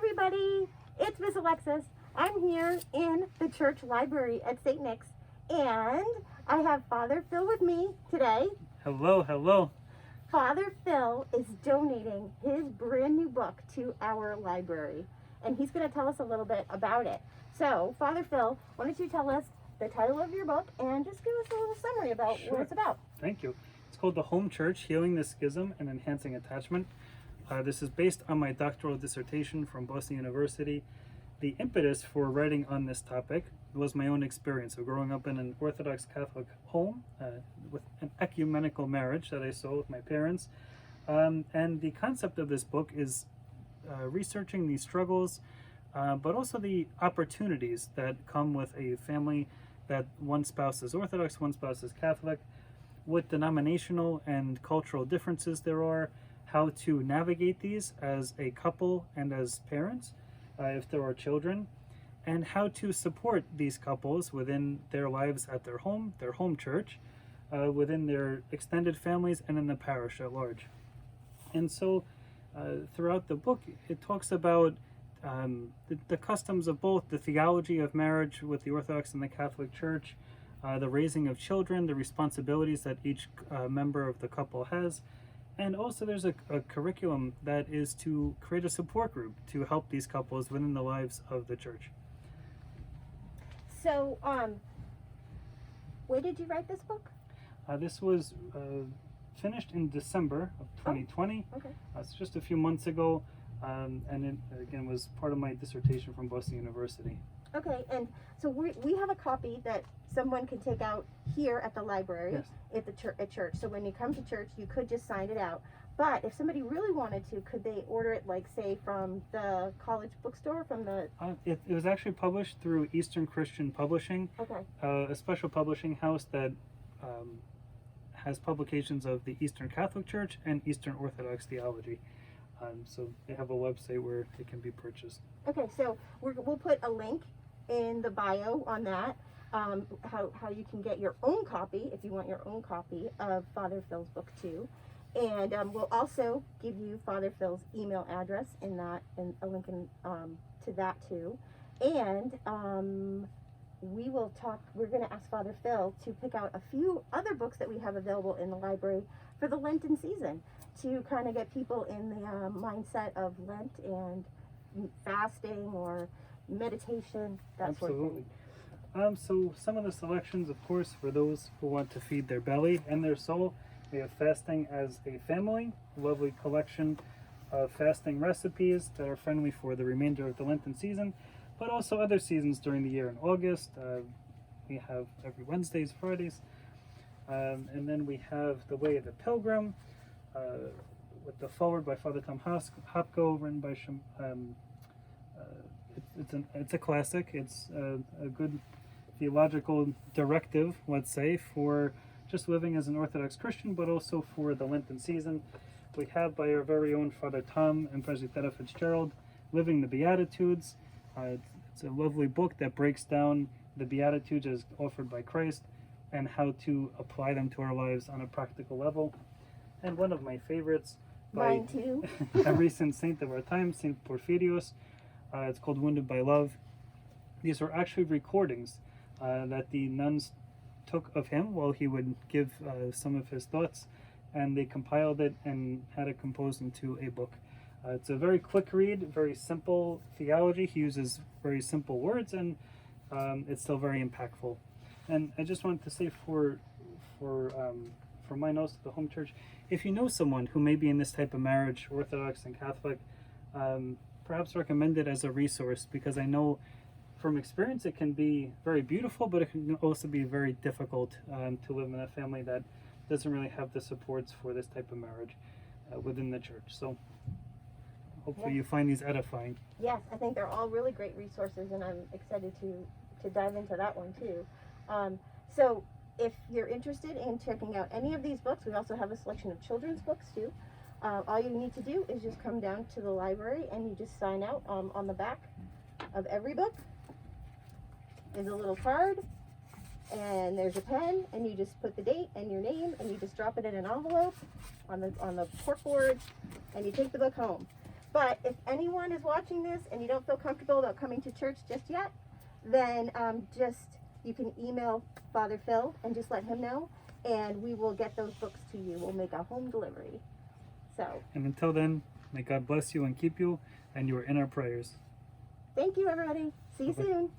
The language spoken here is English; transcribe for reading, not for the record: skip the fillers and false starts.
everybody, it's Miss Alexis. I'm here in the church library at St. Nick's, and I have Father Phil with me today. Hello, hello. Father Phil is donating his brand new book to our library, and he's going to tell us a little bit about it. So, Father Phil, why don't you tell us the title of your book and just give us a little summary about what it's about. Thank you. It's called The Home Church, Healing the Schism and Enhancing Attachment. This is based on my doctoral dissertation from Boston University. The impetus for writing on this topic was my own experience of growing up in an Orthodox Catholic home with an ecumenical marriage that I saw with my parents. And the concept of this book is researching these struggles, but also the opportunities that come with a family that one spouse is Orthodox, one spouse is Catholic, what denominational and cultural differences there are, how to navigate these as a couple and as parents, if there are children, and how to support these couples within their lives at their home church, within their extended families, and in the parish at large. And so throughout the book, it talks about the customs of both, the theology of marriage with the Orthodox and the Catholic Church, the raising of children, the responsibilities that each member of the couple has, and also there's a curriculum that is to create a support group to help these couples within the lives of the church. So, when did you write this book? This was finished in December of 2020. Oh, okay. It's just a few months ago, and it again was part of my dissertation from Boston University. Okay, and so we have a copy that someone can take out here at the library, Yes. at church. So when you come to church, you could just sign it out. But if somebody really wanted to, could they order it, like, say, from the college bookstore, from the... It was actually published through Eastern Christian Publishing, Okay. a special publishing house that has publications of the Eastern Catholic Church and Eastern Orthodox theology. So they have a website where it can be purchased. Okay, so we'll put a link in the bio on that, how you can get your own copy, if you want your own copy of Father Phil's book too. And we'll also give you Father Phil's email address in that, and a link to that too. And we're going to ask Father Phil to pick out a few other books that we have available in the library for the Lenten season, to kind of get people in the mindset of Lent and fasting or meditation, that sort of thing. So some of the selections, of course, for those who want to feed their belly and their soul, we have Fasting as a Family, a lovely collection of fasting recipes that are friendly for the remainder of the Lenten season, but also other seasons during the year. In August, we have every Wednesdays, Fridays, and then we have The Way of the Pilgrim, with the foreword by Father Tom Hopko, written by it's a classic. It's a good theological directive, let's say, for just living as an Orthodox Christian, but also for the Lenten season. We have by our very own Father Tom and Presbytera Fitzgerald, Living the Beatitudes. It's a lovely book that breaks down the Beatitudes as offered by Christ and how to apply them to our lives on a practical level. And one of my favorites, by Mine too. a recent saint of our time, Saint Porphyrios. It's called Wounded by Love. These are actually recordings that the nuns took of him while he would give some of his thoughts, and they compiled it and had it composed into a book. It's a very quick read, very simple theology. He uses very simple words, and it's still very impactful. And I just wanted to say for my notes to the home church, if you know someone who may be in this type of marriage, Orthodox and Catholic, perhaps recommend it as a resource, because I know from experience it can be very beautiful, but it can also be very difficult to live in a family that doesn't really have the supports for this type of marriage within the church. So hopefully you find these edifying. Yes, I think they're all really great resources, and I'm excited to dive into that one too. So if you're interested in checking out any of these books, we also have a selection of children's books too. All you need to do is just come down to the library and you just sign out. On the back of every book is a little card, and there's a pen, and you just put the date and your name, and you just drop it in an envelope on the corkboard, and you take the book home. But if anyone is watching this and you don't feel comfortable about coming to church just yet, then you can email Father Phil and just let him know, and we will get those books to you. We'll make a home delivery. So. And until then, may God bless you and keep you, and you are in our prayers. Thank you, everybody. See you Okay. soon.